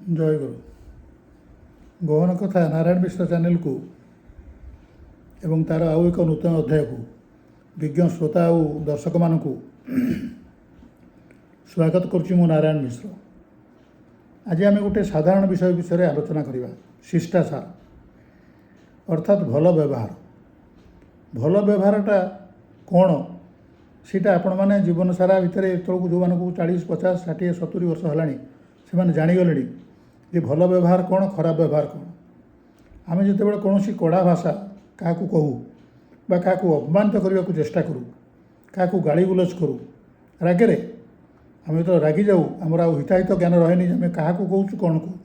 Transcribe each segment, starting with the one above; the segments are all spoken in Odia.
जय गुरु गहन कथा नारायण मिश्र चैनल को एवं तार आउ एक नूतन अध्याय को विज्ञ श्रोता और दर्शक मान स्वागत करुच्ची मु नारायण मिश्र। आज आम गोटे साधारण विषय विषय आलोचना करवा शिष्टाचार अर्थात भल व्यवहार। भल व्यवहारटा कौन सीटा आपण मैंने जीवन सारा भितर तौक जो मानक 40 50 60 70 वर्ष है जाणीगले जे भल व्यवहार कौन खराब व्यवहार कौन। आम जिते कौन कड़ा भाषा क्या कहूँ बा क्या अपमानित करने को चेष्टा करूँ क्या गाड़ी गुलज करूँ रागे आम तो रागी जाऊ आमर हिताहित ज्ञान रहे आम क्या कहूँ कौन कहूँ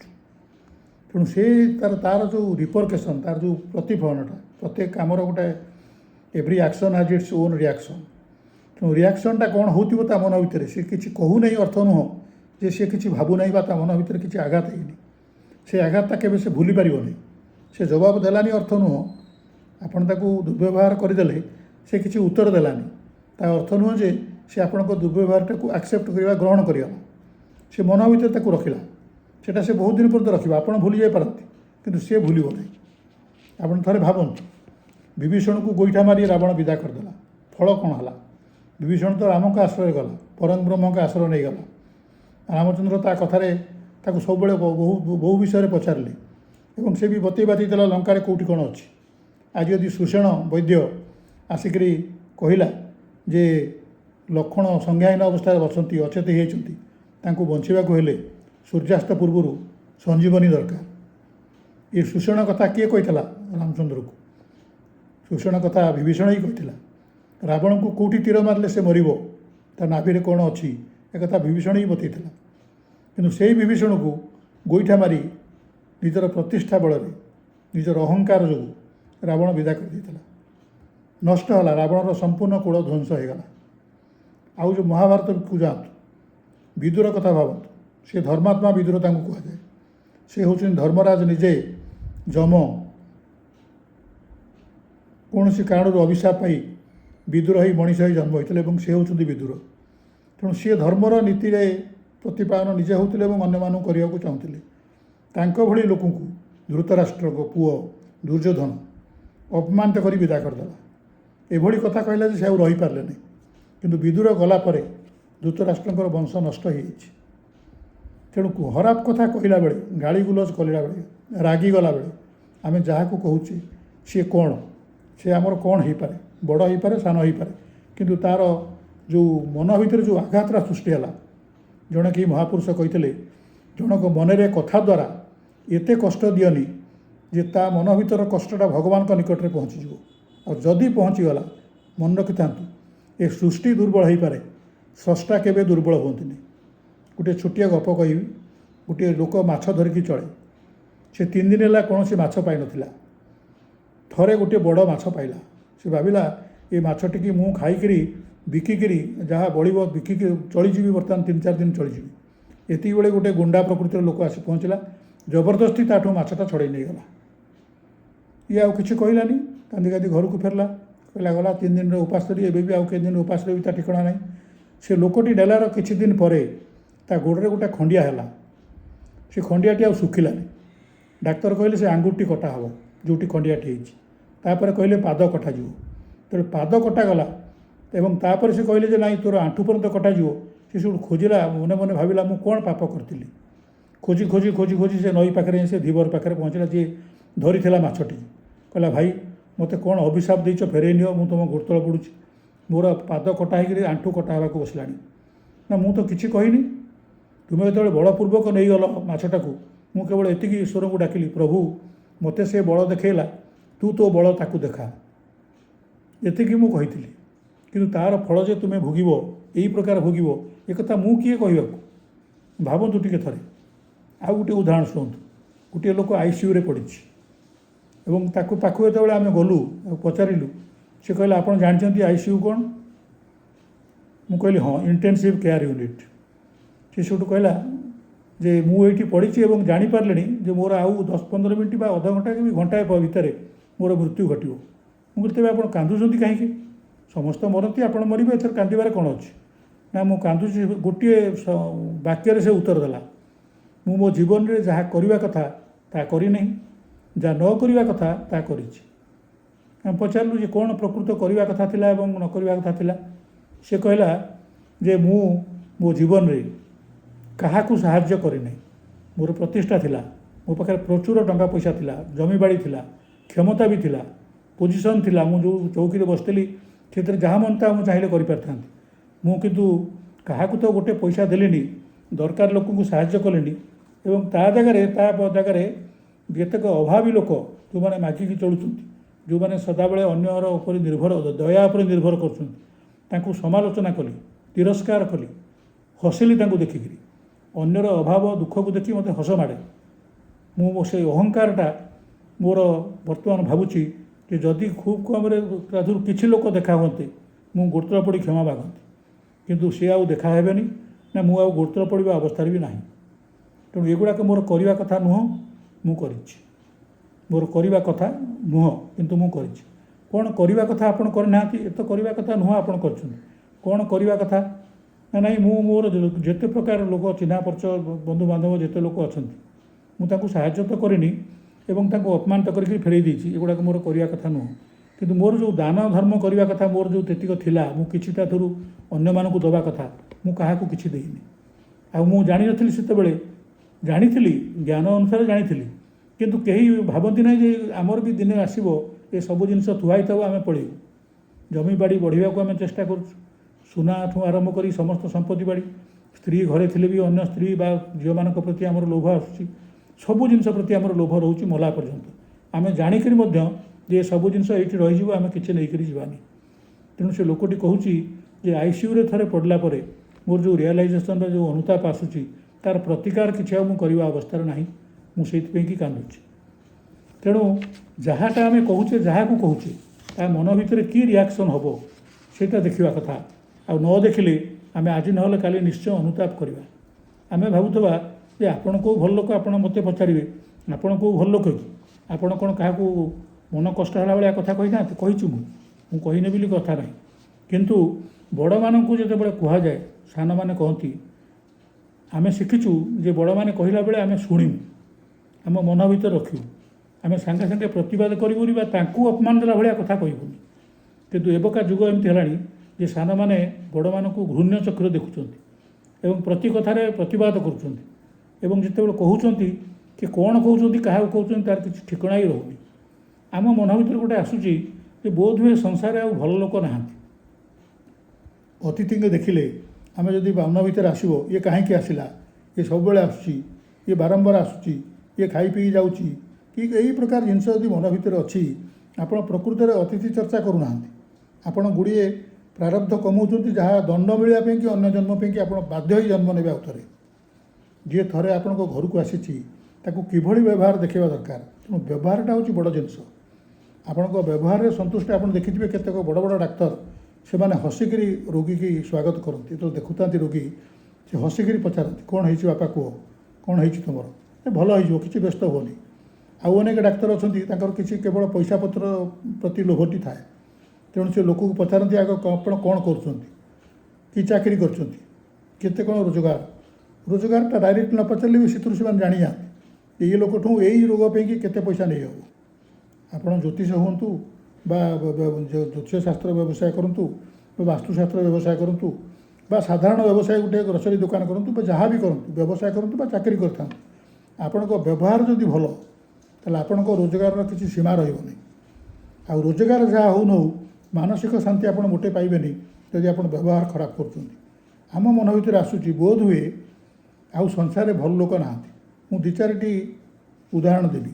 तेणु से तार जो रिपरकेसन तार जो प्रतिफलनटा प्रत्येक कमर गोटे एव्री एक्शन हाज इट्स ओन रिएक्शन। तेणु रिएक्शनटा कौन हो मन भितर सी किसी कहू नहीं अर्थ नुह जे सी किसी भावु नहीं मन भितर किसी आघात है से आघातटा केबे से भूली पारिबो नहीं से जवाब देलानी अर्थ नुह आपन ताकू दुर्व्यवहार करदेले से किसी उत्तर देलानी ता अर्थ नुह जे से आपण दुर्व्यवहारटा को एक्सेप्ट करवा ग्रहण करगला से मन भितर ताकू रखिला सेटा से बहुत दिन पर्यंत रखिबा आपण भूली जाई पारती किंतु से भूलिबो नहीं। आपण थरे भाबंतु विभीषण को गोईठा मारी रावण विदा करदेला फल कौन है विभीषण तो राम का आश्रय गला परम ब्रह्म का आश्रय नहीं गला रामचंद्र ता कथारे ताको सब बहु विषय पचारे और से भी बतई बाती देला लंकार कौटी कौन अच्छी। आज यदि सुषेण वैद्य आसिक कहला जे लक्षण संज्ञाहीन अवस्था बसती अचेत होती बचाक हेले सूर्यास्त पूर्व संजीवनी दरकार। ये सुषेण कथा किए कही रामचंद्र को सुषेण कथा विभीषण ही कही रावण को कौटी तीर मारे से मर ता नाभि कौन अच्छी एक कथा विभीषण ही बतई किंतु से विभीषण को गोईठा मारी निजर प्रतिष्ठा बल निजर अहंकार जो रावण विदा कर देता नष्ट है रावणर संपूर्ण कूल ध्वंस हो गला। आउ जो महाभारत को जातु विदुर कथा भावतु से धर्मात्मा विदुर कहुए से हूँ धर्मराज निजे जम कौन सी कारण अभिशाप पाई विदुर ही मनीष ही जन्म होते से होती विदुर। तेणु सी धर्मर नीति प्रतिपादन निजे होते अन्य मानू करने को चाहते भली लोक धृतराष्ट्र को पुओ दुर्योधन अपमानित कर विदा करदेला एभली कथा कहला से रही पारे नहीं किंतु विदुर गलापर धृतराष्ट्र वंश नष्ट हो। तेणु खराब कथा कहला बेले गाड़ी गुलज कला बेले रागी गला बेले आम जहाँ को कहूचे सी कौन से आमर कौन हो पाए बड़ हो पाए सान हो पाए किंतु तार जो मन भीतर जो आघातरा सृष्टि है जड़े कि महापुरुष कहते जनक मनरे कथा द्वारा एते कष्ट दियनी जे ता मन भीतर कष्टटा भगवान का निकट में पहुँचीज और जदि पहुँचीगला मन रखि था ये सृष्टि दुर्बल हो पाए स्रष्टा केबे दुर्बल हमें। गोटे छोटिया गप कह गोटे लोक माछ धरिकी चले से 3 दिन है कौन सी माछ पाई नथिला थरे गोटे बड़ माछ पाइला से भाविला ये माछटी मु खाईकरी बिकिकी जहाँ बढ़ बिकिक चलीजी बर्तमान 3-4 दिन चलीजी एति बेले गोटे गुंडा प्रकृतिर लोक आसी पहुँचला जबरदस्ती ताठू माछटा छड़े नहीं गला ये आउ किसी कहलानी कांदी कांदी घर को फेरला कहला गला 3 दिन उपास करी एबे भी आउ के दिन उपास रही ठिकଣା नहीं। से लोकटी डेलार किछि दिन परे ता गोड़े गोटे खंडिया है से खंडियाटी आउ सुखिलानी डाक्तर कहले से आंगुठी कटा हम जोटी खंडियाटी होपर कहले पाद कटाज तेरे पाद कटागला एवं तापर से कहले जे नाई तोर आंठू पर्यंत कटाज से सब खोजिला मने मने भाविला मु कौन पाप करी खोजी खोजी खोजी खोजी से नई पाखे से धीवर पाखे पहुँचला जी धरी माछटी कहला भाई मते कौन अभिशाप देच फेरई नियो मु तुम गोड़तल पड़ुची मोर पाद कटा हो आंठू कटा होगा बसला ना मु तो किसी कहनी तुम्हें जो बलपूर्वक नहीं गल माछटा को मु केवल एतिकी ईश्वर को डाकिली प्रभु मते से बल देखला तू तो बल ताकू देखा एतिकी मु कही किंतु तार फल जे तुम्हें भोगव यही प्रकार भोगव एक कथा मु किए कहवाक भावतु टिके थरे। आउ गोटे उदाहरण शुणु गोटे लोक आईसीयू रे पड़ी एवं ताकू पाखु जो आम गलु पचारू से कहले आप जानते आईसीयू कौन मु कहली हाँ इंटेंसिव केयर यूनिट से सब कहला जे मुझे पढ़ी जापारे जे मोर आउ 10-15 मिनट अध घंटा कि घंटाए भितर मोर मृत्यु घट मुझे तेज आप कांदुंट कहीं समस्त मरती आप मरबे एथर कांदार कौन अच्छी ना मु कांदुची गोटे वाक्य से उत्तर देला ମୁଁ ମୋ ଜୀବନରେ ଯାହା କରିବା କଥା ତାହା କରିନାହିଁ, ଯାହା ନ କରିବା କଥା ତାହା କରିଛି। ଆମେ ପଚାରିଲୁ ଯେ କ'ଣ ପ୍ରକୃତ କରିବା କଥା ଥିଲା ଏବଂ ନ କରିବା କଥା ଥିଲା। ସେ କହିଲା ଯେ ମୁଁ ମୋ ଜୀବନରେ କାହାକୁ ସାହାଯ୍ୟ କରିନାହିଁ। ମୋର ପ୍ରତିଷ୍ଠା ଥିଲା, ମୋ ପାଖରେ ପ୍ରଚୁର ଟଙ୍କା ପଇସା ଥିଲା, ଜମିବାଡ଼ି ଥିଲା, କ୍ଷମତା ବି ଥିଲା, ପୋଜିସନ୍ ଥିଲା। ମୁଁ ଯେଉଁ ଚୌକିରେ ବସିଥିଲି ସେଥିରେ ଯାହା ମନ ତାହା ମୁଁ ଚାହିଁଲେ କରିପାରିଥାନ୍ତି। ମୁଁ କିନ୍ତୁ କାହାକୁ ତ ଗୋଟେ ପଇସା ଦେଲିନି, ଦରକାର ଲୋକଙ୍କୁ ସାହାଯ୍ୟ କଲିନି ଏବଂ ତା ଜାଗାରେ ଯେତେକ ଅଭାବୀ ଲୋକ ଯେଉଁମାନେ ମାଗିକି ଚଳୁଛନ୍ତି, ଯେଉଁମାନେ ସଦାବେଳେ ଅନ୍ୟର ଉପରେ ଦୟା ଉପରେ ନିର୍ଭର କରୁଛନ୍ତି, ତାଙ୍କୁ ସମାଲୋଚନା କଲି, ତିରସ୍କାର କଲି, ହସିଲି ତାଙ୍କୁ ଦେଖିକିରି। ଅନ୍ୟର ଅଭାବ ଦୁଃଖକୁ ଦେଖି ମୋତେ ହସ ମାଡ଼େ। ମୁଁ ସେଇ ଅହଙ୍କାରଟା ମୋର ବର୍ତ୍ତମାନ ଭାବୁଛି ଯେ ଯଦି ଖୁବ୍ କମ୍ରେ ତାଦେହରୁ କିଛି ଲୋକ ଦେଖା ହୁଅନ୍ତେ, ମୁଁ ଗୋଡ଼ତଳ ପଡ଼ି କ୍ଷମା ମାଗନ୍ତି। କିନ୍ତୁ ସେ ଆଉ ଦେଖା ହେବେନି, ନା ମୁଁ ଆଉ ଗୋଡ଼ତଳ ପଡ଼ିବା ଅବସ୍ଥାରେ ବି ନାହିଁ। ତେଣୁ ଏଗୁଡ଼ାକ ମୋର କରିବା କଥା ନୁହଁ, ମୁଁ କରିଛି। ମୋର କରିବା କଥା ନୁହଁ କିନ୍ତୁ ମୁଁ କରିଛି। କ'ଣ କରିବା କଥା ଆପଣ କରିନାହାନ୍ତି, ଏ ତ କରିବା କଥା ନୁହଁ ଆପଣ କରିଛନ୍ତି। କ'ଣ କରିବା କଥା ନା ନାହିଁ, ମୁଁ ମୋର ଯେତେ ପ୍ରକାର ଲୋକ ଚିହ୍ନା ପରିଚୟ ବନ୍ଧୁବାନ୍ଧବ ଯେତେ ଲୋକ ଅଛନ୍ତି, ମୁଁ ତାଙ୍କୁ ସାହାଯ୍ୟ ତ କରିନି ଏବଂ ତାଙ୍କୁ ଅପମାନିତ କରିକି ଫେରେଇ ଦେଇଛି। ଏଗୁଡ଼ାକ ମୋର କରିବା କଥା ନୁହଁ। କିନ୍ତୁ ମୋର ଯେଉଁ ଦାନ ଧର୍ମ କରିବା କଥା, ମୋର ଯେଉଁ ଯେତିକ ଥିଲା, ମୁଁ କିଛି ତାଥିରୁ ଅନ୍ୟମାନଙ୍କୁ ଦେବା କଥା, ମୁଁ କାହାକୁ କିଛି ଦେଇନି। ଆଉ ମୁଁ ଜାଣିନଥିଲି ସେତେବେଳେ, ଜାଣିଥିଲି ଜ୍ଞାନ ଅନୁସାରେ ଜାଣିଥିଲି, କିନ୍ତୁ କେହି ଭାବନ୍ତି ନାହିଁ ଯେ ଆମର ବି ଦିନେ ଆସିବ ଏସବୁ ଜିନିଷ ଥୁଆ ହେଇଥାଉ, ଆମେ ପଳେଇବୁ। ଜମିବାଡ଼ି ବଢ଼ିବାକୁ ଆମେ ଚେଷ୍ଟା କରୁଛୁ, ସୁନାଠୁ ଆରମ୍ଭ କରି ସମସ୍ତ ସମ୍ପତ୍ତି ବାଡ଼ି, ସ୍ତ୍ରୀ ଘରେ ଥିଲେ ବି ଅନ୍ୟ ସ୍ତ୍ରୀ ବା ଝିଅମାନଙ୍କ ପ୍ରତି ଆମର ଲୋଭ ଆସୁଛି। ସବୁ ଜିନିଷ ପ୍ରତି ଆମର ଲୋଭ ରହୁଛି ମଲା ପର୍ଯ୍ୟନ୍ତ। ଆମେ ଜାଣିକରି ମଧ୍ୟ ଯେ ସବୁ ଜିନିଷ ଏଇଠି ରହିଯିବ, ଆମେ କିଛି ନେଇକରି ଯିବାନି। ତେଣୁ ସେ ଲୋକଟି କହୁଛି ଯେ ICUରେ ଥରେ ପଡ଼ିଲା ପରେ ମୋର ଯେଉଁ ରିଅଲାଇଜେସନର ଯେଉଁ ଅନୁତାପ ଆସୁଛି, ତା'ର ପ୍ରତିକାର କିଛି ଆଉ ମୁଁ କରିବା ଅବସ୍ଥାରେ ନାହିଁ। ମୁଁ ସେଇଥିପାଇଁ କି କାନ୍ଦୁଛି। ତେଣୁ ଯାହାଟା ଆମେ କହୁଛେ, ଯାହାକୁ କହୁଛେ, ତା ମନ ଭିତରେ କି ରିଆକ୍ସନ୍ ହେବ ସେଇଟା ଦେଖିବା କଥା। ଆଉ ନ ଦେଖିଲେ ଆମେ ଆଜି ନହେଲେ କାଲି ନିଶ୍ଚୟ ଅନୁତାପ କରିବା। ଆମେ ଭାବୁଥିବା ଯେ ଆପଣ କେଉଁ ଭଲ ଲୋକ, ଆପଣ ମୋତେ ପଚାରିବେ ଆପଣ କେଉଁ ଭଲ ଲୋକ କି, ଆପଣ କ'ଣ କାହାକୁ ମନ କଷ୍ଟ ହେଲା ଭଳିଆ କଥା କହିନାହାନ୍ତି? କହିଛୁ, ମୁଁ କହିନି ବୋଲି କଥା ନାହିଁ। କିନ୍ତୁ ବଡ଼ମାନଙ୍କୁ ଯେତେବେଳେ କୁହାଯାଏ, ସାନମାନେ କହନ୍ତି। ଆମେ ଶିଖିଛୁ ଯେ ବଡ଼ମାନେ କହିଲା ବେଳେ ଆମେ ଶୁଣିବୁ, ଆମ ମନ ଭିତରେ ରଖିବୁ, ଆମେ ସାଙ୍ଗେ ସାଙ୍ଗେ ପ୍ରତିବାଦ କରିବୁନି ବା ତାଙ୍କୁ ଅପମାନ ଦେଲା ଭଳିଆ କଥା କହିବୁନି। କିନ୍ତୁ ଏବେକା ଯୁଗ ଏମିତି ହେଲାଣି ଯେ ସାନମାନେ ବଡ଼ମାନଙ୍କୁ ଘୃଣ୍ୟ ଚକ୍ଷୁରେ ଦେଖୁଛନ୍ତି ଏବଂ ପ୍ରତି କଥାରେ ପ୍ରତିବାଦ କରୁଛନ୍ତି ଏବଂ ଯେତେବେଳେ କହୁଛନ୍ତି କି କ'ଣ କହୁଛନ୍ତି, କାହାକୁ କହୁଛନ୍ତି, ତାର କିଛି ଠିକଣା ହିଁ ରହୁନି। ଆମ ମନ ଭିତରେ ଗୋଟେ ଆସୁଛି ଯେ ବୋଧହୁଏ ସଂସାରରେ ଆଉ ଭଲ ଲୋକ ନାହାନ୍ତି। ଅତିଥିଙ୍କୁ ଦେଖିଲେ ଆମେ ଯଦି ମନ ଭିତରେ ଆସିବ, ଇଏ କାହିଁକି ଆସିଲା, ଇଏ ସବୁବେଳେ ଆସୁଛି, ଇଏ ବାରମ୍ବାର ଆସୁଛି, ଇଏ ଖାଇ ପିଇ ଯାଉଛି, କି ଏହି ପ୍ରକାର ଜିନିଷ ଯଦି ମନ ଭିତରେ ଅଛି, ଆପଣ ପ୍ରକୃତରେ ଅତିଥି ଚର୍ଚ୍ଚା କରୁନାହାନ୍ତି। ଆପଣ ଗୁଡ଼ିଏ ପ୍ରାରବ୍ଧ କମାଉଛନ୍ତି, ଯାହା ଦଣ୍ଡ ମିଳିବା ପାଇଁ କି ଅନ୍ୟ ଜନ୍ମ ପାଇଁକି ଆପଣ ବାଧ୍ୟ ହୋଇ ଜନ୍ମ ନେବେ। ଆଉ ଥରେ ଯିଏ ଥରେ ଆପଣଙ୍କ ଘରକୁ ଆସିଛି ତାକୁ କିଭଳି ବ୍ୟବହାର ଦେଖାଇବା ଦରକାର। ତେଣୁ ବ୍ୟବହାରଟା ହେଉଛି ବଡ଼ ଜିନିଷ। ଆପଣଙ୍କ ବ୍ୟବହାରରେ ସନ୍ତୁଷ୍ଟ। ଆପଣ ଦେଖିଥିବେ କେତେକ ବଡ଼ ବଡ଼ ଡାକ୍ତର, ସେମାନେ ହସିକିରି ରୋଗୀକି ସ୍ୱାଗତ କରନ୍ତି। ଯେତେବେଳେ ଦେଖୁଥାନ୍ତି ରୋଗୀ, ସେ ହସିକିରି ପଚାରନ୍ତି, କ'ଣ ହେଇଛି ବାପା କୁହ, କ'ଣ ହେଇଛି ତୁମର, ଭଲ ହେଇଯିବ, କିଛି ବ୍ୟସ୍ତ ହୁଅନି। ଆଉ ଅନେକ ଡାକ୍ତର ଅଛନ୍ତି, ତାଙ୍କର କିଛି କେବଳ ପଇସା ପତ୍ର ପ୍ରତି ଲୋଭଟି ଥାଏ। ତେଣୁ ସେ ଲୋକକୁ ପଚାରନ୍ତି, ଆଗ ଆପଣ କ'ଣ କରୁଛନ୍ତି, କି ଚାକିରି କରୁଛନ୍ତି, କେତେ କ'ଣ ରୋଜଗାରଟା ଡାଇରେକ୍ଟ ନ ପଚାରିଲେ ବି ସେଥିରୁ ସେମାନେ ଜାଣିଯାଆନ୍ତି ଏଇ ଲୋକଠୁ ଏଇ ରୋଗ ପାଇଁକି କେତେ ପଇସା ନେଇ ହେବ। ଆପଣ ଜ୍ୟୋତିଷ ହୁଅନ୍ତୁ ବା ଜ୍ୟୋତିଷ ଶାସ୍ତ୍ର ବ୍ୟବସାୟ କରନ୍ତୁ ବା ବାସ୍ତୁଶାସ୍ତ୍ର ବ୍ୟବସାୟ କରନ୍ତୁ ବା ସାଧାରଣ ବ୍ୟବସାୟ ଗୋଟେ ଗ୍ରୋସରୀ ଦୋକାନ କରନ୍ତୁ ବା ଯାହା ବି କରନ୍ତୁ, ବ୍ୟବସାୟ କରନ୍ତୁ ବା ଚାକିରି କରିଥାନ୍ତୁ, ଆପଣଙ୍କ ବ୍ୟବହାର ଯଦି ଭଲ, ତାହେଲେ ଆପଣଙ୍କ ରୋଜଗାରର କିଛି ସୀମା ରହିବନି। ଆଉ ରୋଜଗାର ଯାହା ହଉ ନ ହଉ, ମାନସିକ ଶାନ୍ତି ଆପଣ ମୋଟେ ପାଇବେନି ଯଦି ଆପଣ ବ୍ୟବହାର ଖରାପ କରୁଛନ୍ତି। ଆମ ମନ ଭିତରେ ଆସୁଛି ବୋଧ ହୁଏ ଆଉ ସଂସାରରେ ଭଲ ଲୋକ ନାହାନ୍ତି। ମୁଁ ଦୁଇ ଚାରିଟି ଉଦାହରଣ ଦେବି।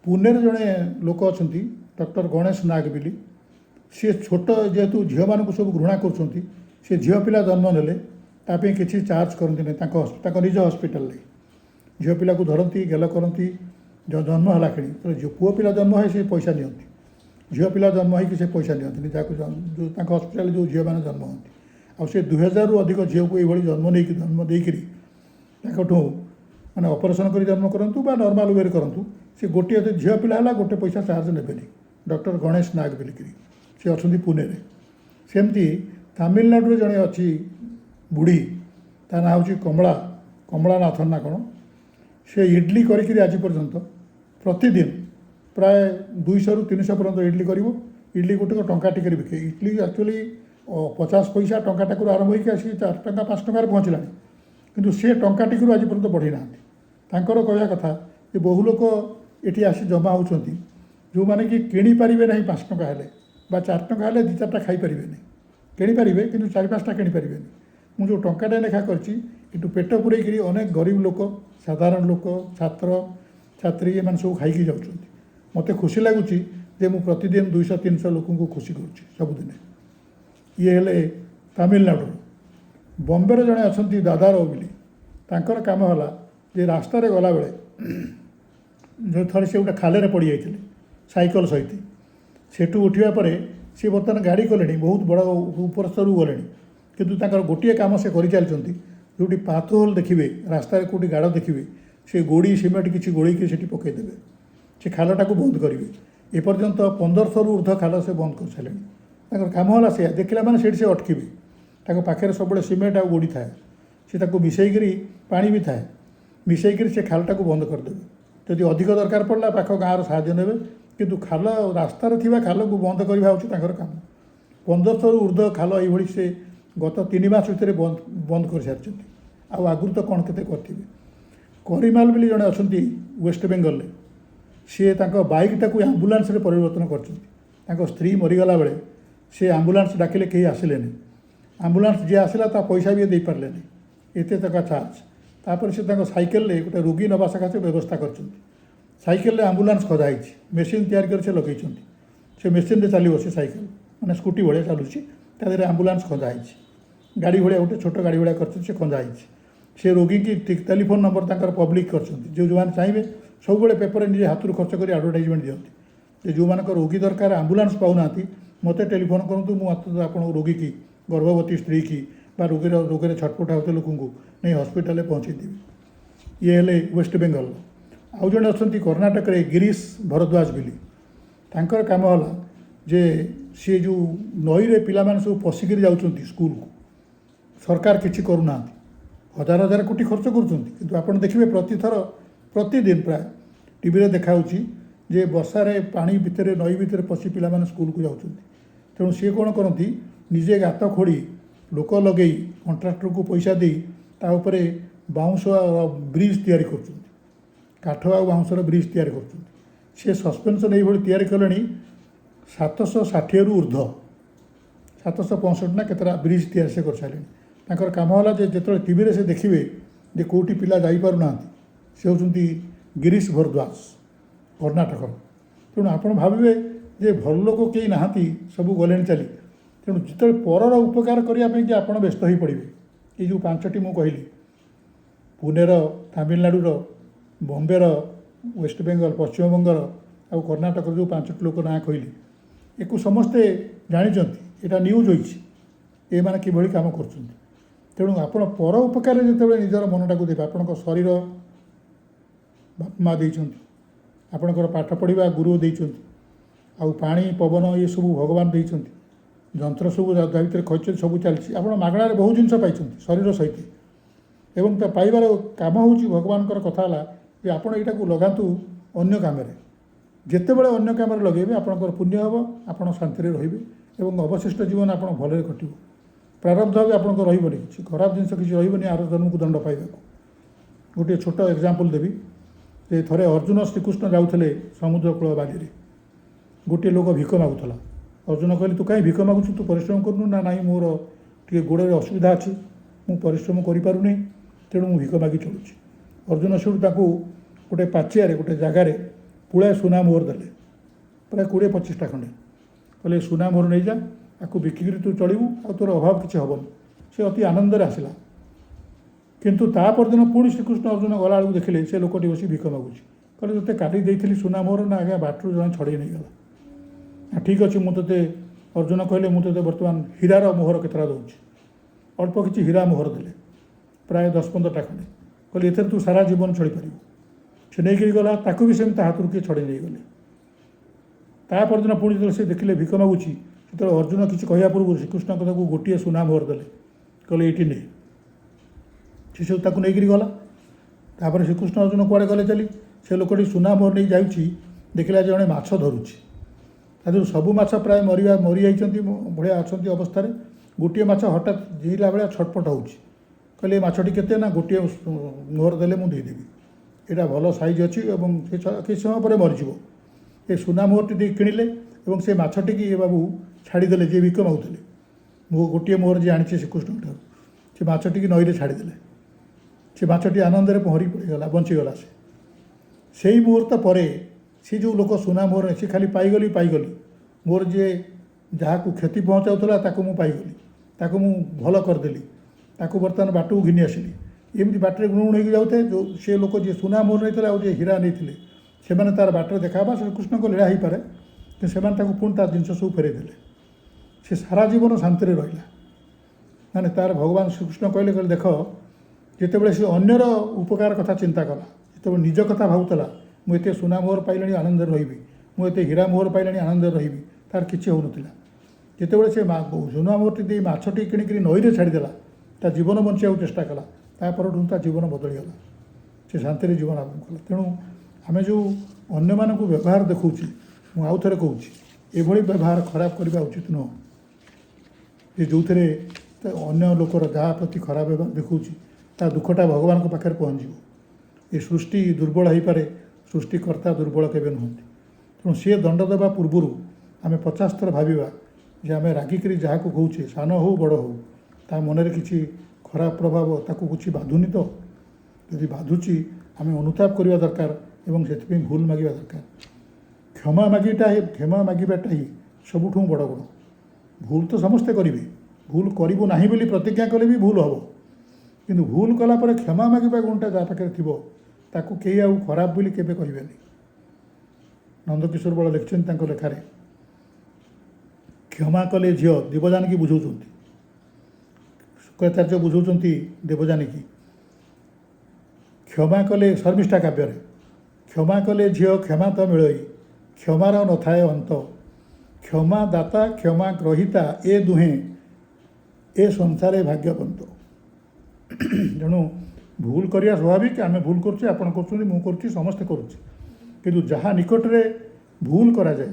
ପୁନେରେ ଜଣେ ଲୋକ ଅଛନ୍ତି, ଡକ୍ଟର ଗଣେଶ ନାଗ ବୋଲି। ସିଏ ଛୋଟ, ଯେହେତୁ ଝିଅମାନଙ୍କୁ ସବୁ ଘୃଣା କରୁଛନ୍ତି, ସେ ଝିଅ ପିଲା ଜନ୍ମ ନେଲେ ତା ପାଇଁ କିଛି ଚାର୍ଜ କରନ୍ତି ନାହିଁ। ତାଙ୍କ ନିଜ ହସ୍ପିଟାଲରେ ଝିଅ ପିଲାକୁ ଧରନ୍ତି, ଗେଲ କରନ୍ତି। ଜନ୍ମ ହେଲା ଖେଳି ପୁଅ ପିଲା ଜନ୍ମ ହୁଏ, ସେ ପଇସା ନିଅନ୍ତି। ଝିଅ ପିଲା ଜନ୍ମ ହୋଇକି ସେ ପଇସା ନିଅନ୍ତିନି, ଯାହାକୁ ତାଙ୍କ ହସ୍ପିଟାଲରେ ଯେଉଁ ଝିଅମାନେ ଜନ୍ମ ହୁଅନ୍ତି। ଆଉ ସେ 2000ରୁ ଅଧିକ ଝିଅକୁ ଏଇଭଳି ଜନ୍ମ ଦେଇକରି ତାଙ୍କଠୁ ମାନେ ଅପରେସନ୍ କରି ଜନ୍ମ କରନ୍ତୁ ବା ନର୍ମାଲ ୱେରେ କରନ୍ତୁ, ସେ ଗୋଟିଏ ଝିଅ ପିଲା ହେଲା ଗୋଟେ ପଇସା ଚାର୍ଜ ନେବେନି। ଡକ୍ଟର ଗଣେଶ ନାଗ ବୋଲିକିରି ସେ ଅଛନ୍ତି ପୁନେରେ। ସେମିତି ତାମିଲନାଡ଼ୁରେ ଜଣେ ଅଛି ବୁଢ଼ୀ, ତା ନାଁ ହେଉଛି କମଳାନାଥନ ନା କ'ଣ। से इडली करी आज पर्यंत प्रतिदिन प्राय 200 ରୁ 300 पर्यंत इडली कर इडली गोटे टंका टिके बिके इडली एक्चुअली 50 पैसा टंका टाकू आरंभ होकर आसिक 4 टंका 5 टंकार पहुँचला किंतु सी टंका टिकू आज पर्यंत बढ़ी ना कहवा कथा कि बहु लोक ये आसी जमा होती जो मैंने कि किनीपारे ना 5 टंका हेले 4 टंका हेले 2-4टा खाईपारे किनीपारे कि 4-5टा किनीपारे मुझे टंकाटे लेखा कर पेट पूरेक अनेक गरीब लोक साधारण लोक छात्र छात्री एम सब खाई जाऊँ मत खुशी लगुच जे मु प्रतिदिन 200-300 लोक खुशी करुँच सबुदिन ये हेले तमिलनाडु बॉम्बे जड़े अच्छा दादाराव बोली तांकर काम है जे रास्त गला बेले जो थे से गोटे खाले पड़ जाते साइकल सहित सेठू उठा पर सी बर्तमान गाड़ी कले बहुत बड़ ऊपर स्तर गले किंतु गोटे कम से कर चलती जो पाथ होल देखिए रास्तार कौटी गाड़ देखिए से गोड़ी सीमेंट किसी गोड़ी से पकईदेवे से खालटा को बंद करेंगे एपर्यंत 1500 ରୁ ऊर्ध्व खाल से बंद कर सारे कम है से देखला मैंने से अटकबे पाखे सब सीमेंट आ गोड़ी थाए से मिसेकरी पा भी थाए मिसेकरी से खालटा को बंद करदेवे जदि अधिक दरकार पड़ा पाख गाँव साहाय्य नेबे किंतु खाल रास्तार थी खाल को बंद करवा हूँ काम 1500 ରୁ ऊर्ध्व खाल ये से गत 3 मास भितर बंद कर सारी आगुरी तो कौन के करेंगे करीमाल बोली जड़े अच्छा वेस्ट बेंगल सी बाइक टाक आंबुलांस परिवर्तन कर स्त्री मरीगला बेले सी आंबुलांस डाकिले कहीं आसिले आंबुलांस जी आसला पैसा भी दे पारे एत चार्ज तापर से साइकेल गोटे रोगी नवा सकाशे व्यवस्था कर साइकेल आंबुलांस खदाई मेसीन तैयार कर लगे से मेसीन चलो से साइकेल मैंने स्कूटी भाया चलुची आंबुलांस खदाई गाड़ी भाया गोटे छोट गाड़ी भाया कर खंदाई से रोगी की टेलीफोन नंबर तक पब्लिक कर जो चाहिए सब बड़े पेपर निजे हाथ खर्च कर आडभटाइजमेंट दिखती जो मान रोगी दरकार आंबुलांस पाऊना मत टेलीफोन करूँ मुझे आप रोगी की गर्भवती स्त्री की रोगे छटपट होते लोक नहीं हस्पिटाल पहुँचेदेवी ये हेले वेस्ट बेंगल आउ जड़े अच्छा कर्णाटक गिरीश भरद्वाज बोली तांकर काम है जे सी जो नई रे पिला माने सब पशिकी जाऊँच स्कूल को सरकार किसी करूना हजार हजार कोटी खर्च कर आप देखिए प्रतिथर प्रतिदिन प्राय टीवी देखा जे वर्षारे पानी भितर नई भितर पशि पिला माने स्कूल को जाऊँ तेणु सी कौन करती निजे गात खोड़ी लोक लगे कंट्राक्टर को पैसा दे ताऊपर बाउंश ब्रिज तैयारी कर काठ आ बाउंशर ब्रिज तैयारी कर सस्पेंशन ये तैयारी कले 760 ରୁ ऊर्ध्व 765 ना केतरा ब्रिज तैयारी से कर सारे काम है जो टीवी से देखिए जे कौटी पिला जापर ना से होती गिरीश भरद्वाज कर्णाटक तेणु आप भावे जे भल लोक कहीं नहांती सब गले चली तेणु जो पर उपकार करने आप व्यस्त हो पड़े ये जो 5टी मु कहली पुनेर तमिलनाडुर बॉम्बेर वेस्ट बेंगल पश्चिम बंगर आ कर्णाटक जो 5टी लोक ना कहली एक समस्ते जानते यहाँ न्यूज होती मैंने किभली काम कर तेणु आप पर उपकार जो निजर मनटा को देवे आपण शरीर बाप माँ देते आपणकर पाठ पढ़ा गुरु देते आउ पानी पवन ये सब भगवान देते जंत्र सब भर खर्च सब चलती आप मागणार बहुत जिन पाई शरीर सहित एवं तो पाइबार काम हूँ भगवान कथा है आप यहाँ लगातु अन्य कम जिते बड़े अन्य कम लगे आपंकर पुण्य हम आप शांति रे अवशिष्ट जीवन आप भले कट प्रारब्ध भी आप रही किसी खराब जिन किसी रही आर जन्म को दंड पाइबा गोटे छोट एग्जांपल देवी जे थरे अर्जुन श्रीकृष्ण जाऊे समुद्र कूल बाली गोटे लोक भिक मागुला अर्जुन कहले तू कहीं भिक मागुचु तू परिश्रम करूँ ना नाई मोर टे गोड़े असुविधा अच्छी मु परिश्रम करें तेणु मुझे भिक मागी चलुची अर्जुन से गोटे पाचियारे गोटे जगार पुलाए सुना मोहर देले प्राय 20-25टा खंडे कहले सुना मोहर नहीं जा आपको बिक्री तू चलू आ तोर अभाव किसी हेनी से अति आनंद आसला किंतु ता परदिन पुणी श्रीकृष्ण अर्जुन गला बेलू देखिले से लोकटी बस भिक मागुची कहले ते काटी देती सुना मोहर ना आज्ञा बाटू जन छड़े नहीं गला ठीक अच्छे मुझे अर्जुन कहले मुझे बर्तमान हीरार मोहर केतरा दूसरी अल्प किसी हीरा मोहर देले प्राय 10-15टा खंडे कहले एथेर तू सारा जीवन चली पार से नहीं गला ताकू भी सेमती हाथ किए छड़े नहीं गले ता परदिन पुणी जो से देखिले भिक मागुची तो अर्जुन किसी कहवा पूर्व श्रीकृष्ण कथा को गोटे सुना मोहर देले कहले ये नहीं से सब नहीं गला ତାପରେ ଶ୍ରୀକୃଷ୍ଣ ଅର୍ଜୁନ କୁଆଡ଼େ ଗଲେ ଚାଲି, ସେ ଲୋକଟି ସୁନା ମୋହର ନେଇ ଯାଉଛି, ଦେଖିଲା ଜଣେ ମାଛ ଧରୁଛି। ତା ଦେହରୁ ସବୁ ମାଛ ପ୍ରାୟ ମରିଯାଇଛନ୍ତି, ଭଳିଆ ଅଛନ୍ତି ଅବସ୍ଥାରେ। ଗୋଟିଏ ମାଛ ହଠାତ୍ ଜିଇଲା ଭଳିଆ ଛଟପଟ ହେଉଛି। କହିଲେ ଏ ମାଛଟି କେତେ? ନା ଗୋଟିଏ ମୋହର ଦେଲେ ମୁଁ ଦେଇଦେବି, ଏଇଟା ଭଲ ସାଇଜ୍ ଅଛି ଏବଂ ସେ କିଛି ସମୟ ପରେ ମରିଯିବ। ଏ ସୁନା ମୋହରଟି ଦେଇ କିଣିଲେ ଏବଂ ସେ ମାଛଟିକି ଏ ବାବୁ ଛାଡ଼ିଦେଲେ, ଯିଏ ବିକ ମାଗୁଥିଲେ। ଗୋଟିଏ ମୋହର ଯିଏ ଆଣିଛି ଶ୍ରୀକୃଷ୍ଣଙ୍କ ଠାରୁ, ସେ ମାଛଟିକି ନଈରେ ଛାଡ଼ିଦେଲେ। ସେ ମାଛଟି ଆନନ୍ଦରେ ପହଁରି ପଡ଼ିଗଲା, ବଞ୍ଚିଗଲା। ସେଇ ମୁହୂର୍ତ୍ତ ପରେ ସେ ଯେଉଁ ଲୋକ ସୁନା ମୋହର, ସେ ଖାଲି ପାଇଗଲି, ମୋର ଯିଏ ଯାହାକୁ କ୍ଷତି ପହଞ୍ଚାଉଥିଲା ତାକୁ ମୁଁ ପାଇଗଲି, ତାକୁ ମୁଁ ଭଲ କରିଦେଲି, ତାକୁ ବର୍ତ୍ତମାନ ବାଟକୁ ଘିନି ଆସିଲି। ଏମିତି ବାଟରେ ଗୁଣୁଗୁଣ ହେଇକି ଯାଉଥାଏ। ଯେଉଁ ସେ ଲୋକ ଯିଏ ସୁନା ମୋହର ନେଇଥିଲେ ଆଉ ଯିଏ ହୀରା ନେଇଥିଲେ, ସେମାନେ ତା'ର ବାଟରେ ଦେଖା ହେବା ଶ୍ରୀକୃଷ୍ଣଙ୍କ ଲୀଳା ହେଇପାରେ, କିନ୍ତୁ ସେମାନେ ତାକୁ ପୁଣି ତା ଜିନିଷ ସବୁ ଫେରାଇ ଦେଲେ। ସେ ସାରା ଜୀବନ ଶାନ୍ତିରେ ରହିଲା। ମାନେ ତା'ର ଭଗବାନ ଶ୍ରୀକୃଷ୍ଣ କହିଲେ ଦେଖ, ଯେତେବେଳେ ସେ ଅନ୍ୟର ଉପକାର କଥା ଚିନ୍ତା କଲା, ଯେତେବେଳେ ନିଜ କଥା ଭାବୁଥିଲା, ମୁଁ ଏତେ ସୁନା ମୋହର ପାଇଲାଣି ଆନନ୍ଦରେ ରହିବି, ମୁଁ ଏତେ ହୀରା ମୋହର ପାଇଲାଣି ଆନନ୍ଦରେ ରହିବି, ତା'ର କିଛି ହେଉନଥିଲା। ଯେତେବେଳେ ସେ ସୁନା ମୋହରଟି ଦେଇ ମାଛଟି କିଣିକିରି ନଈରେ ଛାଡ଼ିଦେଲା, ତା ଜୀବନ ବଞ୍ଚିବାକୁ ଚେଷ୍ଟା କଲା, ତାପରଠୁ ତା ଜୀବନ ବଦଳିଗଲା, ସେ ଶାନ୍ତିରେ ଜୀବନ ଆରମ୍ଭ କଲା। ତେଣୁ ଆମେ ଯେଉଁ ଅନ୍ୟମାନଙ୍କୁ ବ୍ୟବହାର ଦେଖାଉଛି, ମୁଁ ଆଉ ଥରେ କହୁଛି, ଏଭଳି ବ୍ୟବହାର ଖରାପ କରିବା ଉଚିତ ନୁହଁ। ଯେ ଯେଉଁଥିରେ ଅନ୍ୟ ଲୋକର ଯାହା ପ୍ରତି ଖରାପ ବ୍ୟବହାର ଦେଖାଉଛି, ତା ଦୁଃଖଟା ଭଗବାନଙ୍କ ପାଖରେ ପହଞ୍ଚିବ। ଏ ସୃଷ୍ଟି ଦୁର୍ବଳ ହୋଇପାରେ, ସୃଷ୍ଟିକର୍ତ୍ତା ଦୁର୍ବଳ କେବେ ନୁହନ୍ତି। ତେଣୁ ସିଏ ଦଣ୍ଡ ଦେବା ପୂର୍ବରୁ ଆମେ 50 ଥର ଭାବିବା ଯେ ଆମେ ରାଗିକିରି ଯାହାକୁ କହୁଛେ, ସାନ ହେଉ ବଡ଼ ହେଉ, ତା ମନରେ କିଛି ଖରାପ ପ୍ରଭାବ ତାକୁ କିଛି ବାଧୁନି ତ? ଯଦି ବାଧୁଛି ଆମେ ଅନୁତାପ କରିବା ଦରକାର ଏବଂ ସେଥିପାଇଁ ଭୁଲ ମାଗିବା ଦରକାର। କ୍ଷମା ମାଗିବାଟା ହିଁ ସବୁଠୁ ବଡ଼ ଗୁଣ। ଭୁଲ ତ ସମସ୍ତେ କରିବେ, ଭୁଲ କରିବୁ ନାହିଁ ବୋଲି ପ୍ରତିଜ୍ଞା କଲେ ବି ଭୁଲ ହେବ, କିନ୍ତୁ ଭୁଲ କଲା ପରେ କ୍ଷମା ମାଗିବା ଗୁଣଟା ଯାହା ପାଖରେ ଥିବ, ତାକୁ କେହି ଆଉ ଖରାପ ବୋଲି କେବେ କହିବେନି। ନନ୍ଦକିଶୋର ବଳ ଲେଖିଛନ୍ତି ତାଙ୍କ ଲେଖାରେ, କ୍ଷମା କଲେ ଝିଅ ଦେବଯାନୀକି ବୁଝାଉଛନ୍ତି, ଶୁକ୍ରାଚାର୍ଯ୍ୟ ବୁଝାଉଛନ୍ତି ଦେବଯାନୀକି। କ୍ଷମା କଲେ ଶର୍ମିଷ୍ଠା କାବ୍ୟରେ, କ୍ଷମା କଲେ ଝିଅ କ୍ଷମା ତ ମିଳଇ, କ୍ଷମାର ନଥାଏ ଅନ୍ତ, କ୍ଷମା ଦାତା କ୍ଷମା ଗ୍ରହିତା ଏ ଦୁହେଁ ଏ ସଂସାରେ ଭାଗ୍ୟବନ୍ତ। ତେଣୁ ଭୁଲ କରିବା ସ୍ୱାଭାବିକ। ଆମେ ଭୁଲ କରୁଛେ, ଆପଣ କରୁଛନ୍ତି, ମୁଁ କରୁଛି, ସମସ୍ତେ କରୁଛି। କିନ୍ତୁ ଯାହା ନିକଟରେ ଭୁଲ କରାଯାଏ,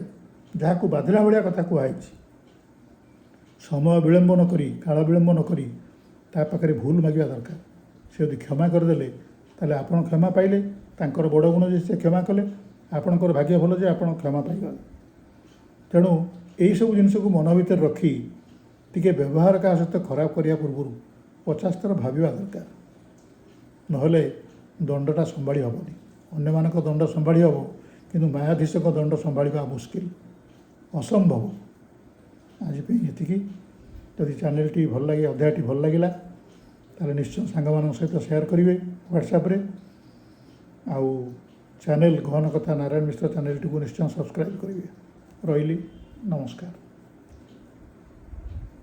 ଯାହାକୁ ବାଧିଲା ଭଳିଆ କଥା କୁହାଯାଇଛି, ସମୟ ବିଳମ୍ବ ନ କରି, କାଳ ବିଳମ୍ବ ନ କରି ତା ପାଖରେ ଭୁଲ ମାଗିବା ଦରକାର। ସେ ଯଦି କ୍ଷମା କରିଦେଲେ, ତାହେଲେ ଆପଣ କ୍ଷମା ପାଇଲେ। ତାଙ୍କର ବଡ଼ ଗୁଣ ଯେ ସେ କ୍ଷମା କଲେ, ଆପଣଙ୍କର ଭାଗ୍ୟ ଭଲ ଯେ ଆପଣ କ୍ଷମା ପାଇଗଲେ। ତେଣୁ ଏହିସବୁ ଜିନିଷକୁ ମନ ଭିତରେ ରଖି ଟିକେ ବ୍ୟବହାର କାହା ସହିତ ଖରାପ କରିବା ପୂର୍ବରୁ 50 ଥର ଭାବିବା ଦରକାର। ନହେଲେ ଦଣ୍ଡଟା ସମ୍ଭାଳି ହେବନି। ଅନ୍ୟମାନଙ୍କ ଦଣ୍ଡ ସମ୍ଭାଳି ହେବ, କିନ୍ତୁ ନ୍ୟାୟାଧୀଶଙ୍କ ଦଣ୍ଡ ସମ୍ଭାଳିବା ମୁସ୍କିଲ, ଅସମ୍ଭବ। ଆଜି ପାଇଁ ଏତିକି। ଯଦି ଚ୍ୟାନେଲଟି ଭଲ ଲାଗେ, ଅଧ୍ୟାୟଟି ଭଲ ଲାଗିଲା, ତାହେଲେ ନିଶ୍ଚୟ ସାଙ୍ଗମାନଙ୍କ ସହିତ ସେୟାର କରିବେ ହ୍ୱାଟ୍ସଆପ୍ରେ। ଆଉ ଚ୍ୟାନେଲ ଗହନ କଥା ନାରାୟଣ ମିଶ୍ର ଚ୍ୟାନେଲଟିକୁ ନିଶ୍ଚୟ ସବସ୍କ୍ରାଇବ୍ କରିବେ। ରହିଲି, ନମସ୍କାର।